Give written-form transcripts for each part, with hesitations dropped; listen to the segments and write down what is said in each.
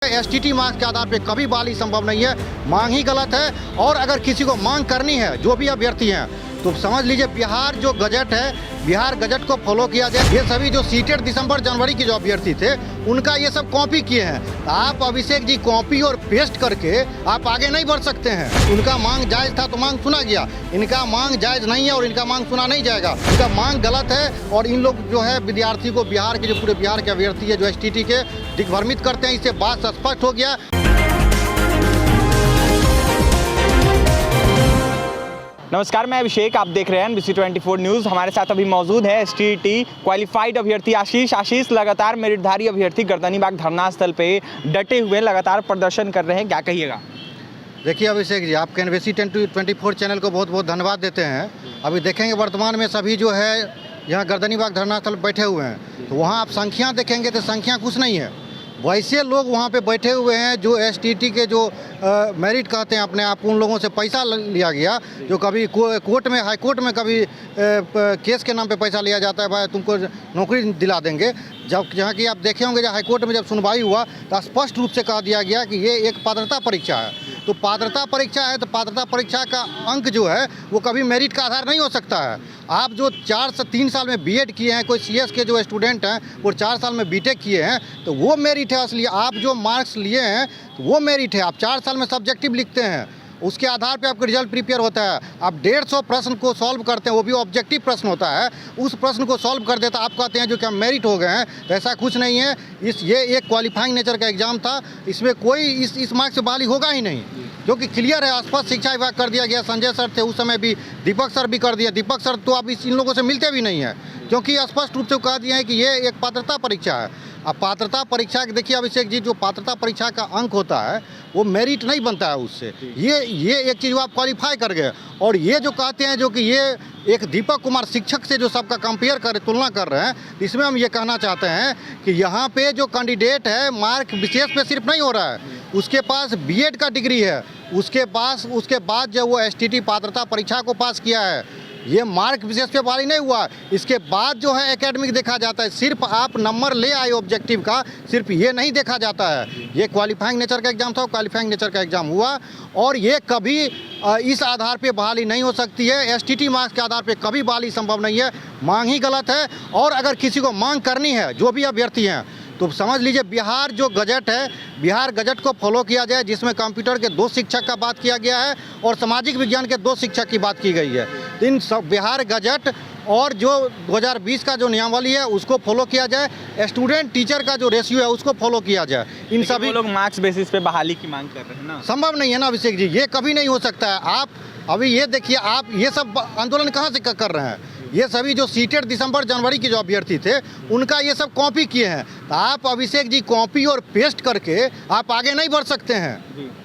STT marks के आधार पे कभी बहाली संभव नहीं है। मांग ही गलत है। और अगर किसी को मांग करनी है, जो भी अभ्यर्थी हैं, तो समझ लीजिए बिहार जो गजट है, बिहार गजट को फॉलो किया जाए। ये सभी जो सीटेड दिसंबर जनवरी के जो अभ्यर्थी थे, उनका ये सब कॉपी किए हैं। आप अभिषेक जी कॉपी और पेस्ट करके आप आगे नहीं बढ़ सकते हैं। उनका मांग जायज़ था तो मांग सुना गया, इनका मांग जायज़ नहीं है और इनका मांग सुना नहीं जाएगा। इनका मांग गलत है और इन लोग जो है विद्यार्थी को, बिहार के जो पूरे बिहार के अभ्यर्थी है जो एसटीटी के, दिग्भ्रमित करते हैं। इससे बात स्पष्ट हो गया। नमस्कार, मैं अभिषेक, आप देख रहे हैं NBC24 न्यूज़। हमारे साथ अभी मौजूद है एसटीटी क्वालिफाइड अभ्यर्थी आशीष लगातार मेरिटधारी अभ्यर्थी गर्दनीबाग धरना स्थल पे डटे हुए लगातार प्रदर्शन कर रहे हैं, क्या कहिएगा? देखिए अभिषेक जी, आपके NBC24 चैनल को बहुत बहुत धन्यवाद देते हैं। अभी देखेंगे वर्तमान में सभी जो है यहाँ गर्दनीबाग धरना स्थल बैठे हुए हैं, तो वहाँ आप संख्या देखेंगे तो संख्या कुछ नहीं है। वैसे लोग वहाँ पे बैठे हुए हैं जो एसटीटी के जो मेरिट कहते हैं अपने आप, उन लोगों से पैसा लिया गया, जो कभी कोर्ट में, हाई कोर्ट में कभी केस के नाम पे पैसा लिया जाता है, भाई तुमको नौकरी दिला देंगे। जब जहाँ की आप देखे होंगे, जब हाई कोर्ट में जब सुनवाई हुआ तो स्पष्ट रूप से कह दिया गया कि ये एक पात्रता परीक्षा है। तो पात्रता परीक्षा है तो पात्रता परीक्षा का अंक जो है वो कभी मेरिट का आधार नहीं हो सकता है। आप जो 4 से 3 साल में बीएड किए हैं, कोई सीएस के जो स्टूडेंट हैं वो 4 साल में बीटेक किए हैं, तो वो मेरिट है असली। आप जो मार्क्स लिए हैं तो वो मेरिट है। आप 4 साल में सब्जेक्टिव लिखते हैं, उसके आधार पे आपका रिजल्ट प्रिपेयर होता है। आप 150 प्रश्न को सॉल्व करते हैं, वो भी ऑब्जेक्टिव प्रश्न होता है, उस प्रश्न को सॉल्व कर देता आप कहते हैं जो क्या मेरिट हो गए हैं, तो ऐसा कुछ नहीं है। ये एक क्वालिफाइंग नेचर का एग्जाम था, इसमें कोई इस मार्क्स से बहाली होगा ही नहीं, जो कि क्लियर है। स्पष्ट शिक्षा विभाग कर दिया गया। संजय सर थे उस समय भी, दीपक सर भी कर दिया। दीपक सर तो अब इन लोगों से मिलते भी नहीं है, क्योंकि स्पष्ट रूप से कह दिए हैं कि ये एक पात्रता परीक्षा है। अब पात्रता परीक्षा देखिए अभिषेक जी, जो पात्रता परीक्षा का अंक होता है वो मेरिट नहीं बनता है उससे। ये एक चीज़ आप क्वालिफाई कर गए। और ये जो कहते हैं जो कि ये एक दीपक कुमार शिक्षक से जो सबका कंपेयर कर, तुलना कर रहे हैं, इसमें हम ये कहना चाहते हैं कि यहाँ पे जो कैंडिडेट है मार्क विशेष पे सिर्फ नहीं हो रहा है, उसके पास बीएड का डिग्री है, उसके बाद जब वो एसटीटी पात्रता परीक्षा को पास किया है, ये मार्क विशेष पे बहाली नहीं हुआ। इसके बाद जो है एकेडमिक देखा जाता है। सिर्फ आप नंबर ले आए ऑब्जेक्टिव का, सिर्फ ये नहीं देखा जाता है। ये क्वालिफाइंग नेचर का एग्जाम था, क्वालिफाइंग नेचर का एग्जाम हुआ और ये कभी इस आधार पे बहाली नहीं हो सकती है। एसटीटी मार्क्स के आधार पे कभी बहाली संभव नहीं है। मांग ही गलत है। और अगर किसी को मांग करनी है, जो भी अभ्यर्थी हैं, तो समझ लीजिए बिहार जो गजट है, बिहार गजट को फॉलो किया जाए, जिसमें कंप्यूटर के 2 शिक्षक का बात किया गया है और सामाजिक विज्ञान के 2 शिक्षक की बात की गई है। इन सब बिहार गजट और जो 2020 का जो नियमावली है उसको फॉलो किया जाए। स्टूडेंट टीचर का जो रेशियो है उसको फॉलो किया जाए। इन सभी लोग मार्क्स बेसिस पे बहाली की मांग कर रहे हैं ना, संभव नहीं है ना अभिषेक जी, ये कभी नहीं हो सकता है। आप अभी ये देखिए, आप ये सब आंदोलन कहाँ से कर रहे हैं? ये सभी जो सीटेड दिसंबर जनवरी के जो अभ्यर्थी थे, उनका ये सब कॉपी किए हैं। तो आप अभिषेक जी कॉपी और पेस्ट करके आप आगे नहीं बढ़ सकते हैं।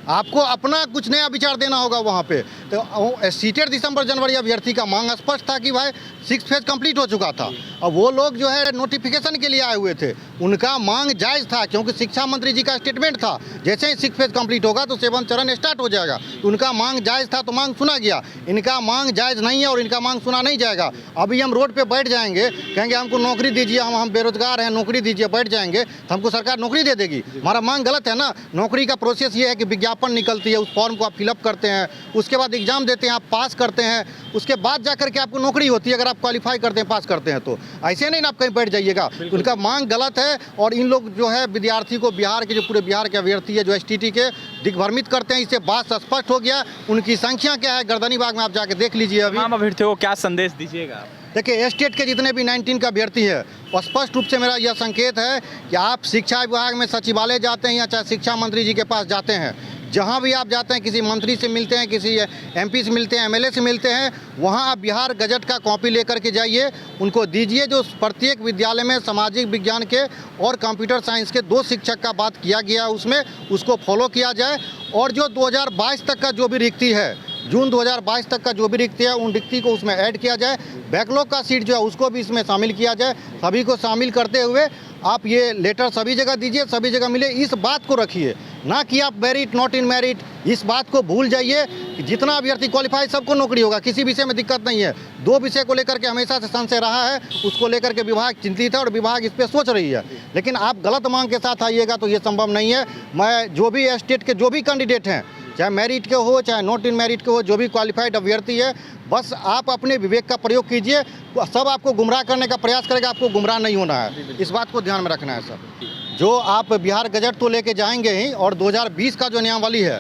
आपको अपना कुछ नया विचार देना होगा वहाँ पे। तो सीटेड दिसंबर जनवरी अभ्यर्थी का मांग स्पष्ट था कि भाई 6 फेज कंप्लीट हो चुका था। अब वो लोग जो है नोटिफिकेशन के लिए आए हुए थे, उनका मांग जायज़ था, क्योंकि शिक्षा मंत्री जी का स्टेटमेंट था जैसे ही 6 फेज कंप्लीट होगा तो 7वां चरण स्टार्ट हो जाएगा। तो उनका मांग जायज़ था तो मांग सुना गया। इनका मांग जायज़ नहीं है और इनका मांग सुना नहीं जाएगा। अभी हम रोड पे बैठ जाएंगे, कहेंगे हमको नौकरी दीजिए, हम बेरोजगार हैं, नौकरी दीजिए, बैठ जाएंगे तो हमको सरकार नौकरी दे देगी। हमारा मांग गलत है ना। नौकरी का प्रोसेस ये है कि विज्ञापन निकलती है, उस फॉर्म को आप फिलअप करते हैं, उसके बाद एग्जाम देते हैं, आप पास करते हैं, उसके बाद जाकर के आपको नौकरी होती है। अगर आप क्वालिफाई करते हैं, पास करते हैं, तो ऐसे नहीं ना आप कहीं बैठ जाइएगा। उनका मांग गलत है और इन लोग जो है विद्यार्थी को, बिहार के जो पूरे बिहार के अभ्यर्थी है जो एसटीटी के, दिग्भ्रमित करते हैं। इससे बात स्पष्ट हो गया। उनकी संख्या क्या है गर्दनीबाग में आप जाके देख लीजिए। अभी अभ्यर्थियों को क्या संदेश दीजिएगा? देखिए, स्टेट के जितने भी 19 का अभ्यर्थी है, और स्पष्ट रूप से मेरा यह संकेत है कि आप शिक्षा विभाग में सचिवालय जाते हैं या चाहे शिक्षा मंत्री जी के पास जाते हैं, जहां भी आप जाते हैं, किसी मंत्री से मिलते हैं, किसी एमपी से मिलते हैं, एमएलए से मिलते हैं, वहां आप बिहार गजट का कॉपी लेकर के जाइए, उनको दीजिए। जो प्रत्येक विद्यालय में सामाजिक विज्ञान के और कंप्यूटर साइंस के 2 शिक्षक का बात किया गया, उसमें उसको फॉलो किया जाए। और जो 2022 तक का जो भी रिक्ति है, जून 2022 तक का जो भी रिक्ति है, उन रिक्ति को उसमें ऐड किया जाए। बैकलॉग का सीट जो है उसको भी इसमें शामिल किया जाए। सभी को शामिल करते हुए आप ये लेटर सभी जगह दीजिए, सभी जगह मिले। इस बात को रखिए ना कि आप मेरिट नॉट इन मेरिट, इस बात को भूल जाइए कि जितना अभ्यर्थी क्वालिफाई सबको नौकरी होगा, किसी विषय में दिक्कत नहीं है। 2 विषय को लेकर के हमेशा से संशय रहा है, उसको लेकर के विभाग चिंतित है और विभाग इस पर सोच रही है, लेकिन आप गलत मांग के साथ आइएगा तो ये संभव नहीं है। मैं जो भी स्टेट के जो भी कैंडिडेट हैं, चाहे मेरिट के हो चाहे नॉट इन मेरिट के हो, जो भी क्वालिफाइड अभ्यर्थी है, बस आप अपने विवेक का प्रयोग कीजिए। सब आपको गुमराह करने का प्रयास करेगा, आपको गुमराह नहीं होना है, इस बात को ध्यान में रखना है सर। जो आप बिहार गजट तो लेके जाएंगे ही, और 2020 का जो नियमावली है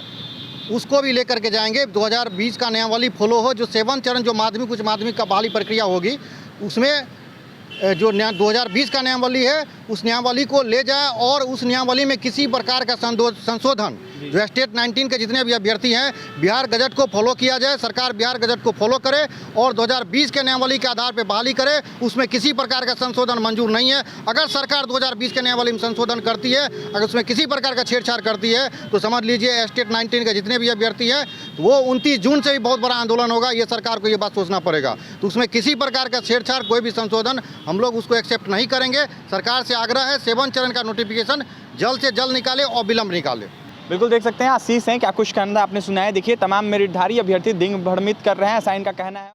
उसको भी लेकर के जाएंगे। 2020 का नियमावली फॉलो हो, जो 7 चरण जो माध्यमिक उच्च माध्यमिक का बहाली प्रक्रिया होगी, उसमें जो 2020 का नियमावली है उस नियमावली को ले जाए, और उस नियमावली में किसी प्रकार का संशोधन जो स्टेट 19 के जितने भी अभ्यर्थी हैं, बिहार गजट को फॉलो किया जाए। सरकार बिहार गजट को फॉलो करे और 2020 के नियमावली के आधार पर बहाली करे, उसमें किसी प्रकार का संशोधन मंजूर नहीं है। अगर सरकार 2020 के नियमावली में संशोधन करती है, अगर उसमें किसी प्रकार का छेड़छाड़ करती है, तो समझ लीजिए स्टेट 19 के जितने भी अभ्यर्थी हैं वो 29 जून से भी बहुत बड़ा आंदोलन होगा। ये सरकार को ये बात सोचना पड़ेगा। तो उसमें किसी प्रकार का छेड़छाड़, कोई भी संशोधन हम लोग उसको एक्सेप्ट नहीं करेंगे। सरकार से आग्रह है 7 चरण का नोटिफिकेशन जल्द से जल्द निकाले और विलंब निकाले। बिल्कुल देख सकते हैं आशीष हैं, क्या कुछ कहना आपने सुना है। देखिए तमाम मेरिटधारी अभ्यर्थी दिग्भ्रमित कर रहे हैं, ऐसा इनका कहना है।